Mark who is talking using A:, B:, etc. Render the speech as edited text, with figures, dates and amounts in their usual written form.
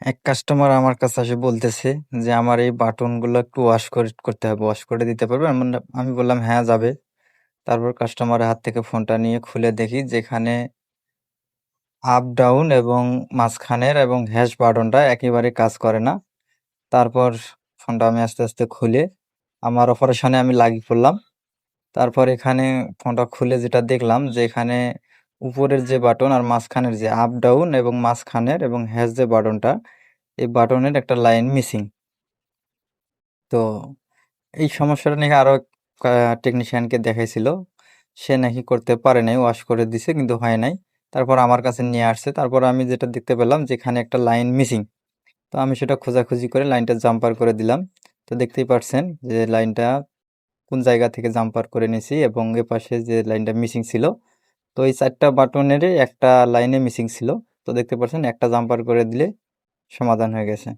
A: এক কাস্টমার আমার কাছে এসে বলতেছে যে আমার এই বাটনগুলো একটু ওয়াশ করতে হবে, ওয়াশ করে দিতে পারবে? আমি বললাম হ্যাঁ যাবে। তারপর কাস্টমারের হাত থেকে ফোনটা নিয়ে খুলে দেখি যেখানে আপ ডাউন এবং মাঝখানের এবং হ্যাশ বাটনটা একেবারে কাজ করে না। তারপর ফোনটা আমি আস্তে আস্তে খুলে আমার অপারেশনে আমি লাগিয়ে পড়লাম। তারপর এখানে ফোনটা খুলে যেটা দেখলাম যে এখানে উপরের যে বাটন আর মাঝখানের যে আপ ডাউন এবং মাঝখানের এবং হ্যাশ যে বাটনটা, এই বাটনের একটা লাইন মিসিং। তো এই সমস্যাটা নাকি আরো টেকনিশিয়ানকে দেখাইছিল, সে নাকি করতে পারে নাই, ওয়াশ করে দিছে কিন্তু হয় নাই। তারপর আমার কাছে নিয়ে আসছে, তারপর আমি যেটা দেখতে পেলাম যেখানে একটা লাইন মিসিং। তো আমি সেটা খোঁজাখুঁজি করে লাইনটা জাম্পার করে দিলাম। তো দেখতেই পাচ্ছেন যে লাইনটা কোন জায়গা থেকে জাম্পার করে নিয়েছি এবং এ পাশে যে লাইনটা মিসিং ছিল। তো এই 4টা বাটনেরই একটা লাইনে মিসিং ছিল। তো দেখতে পাচ্ছেন একটা জাম্পার করে দিলে সমাধান হয়ে গেছে।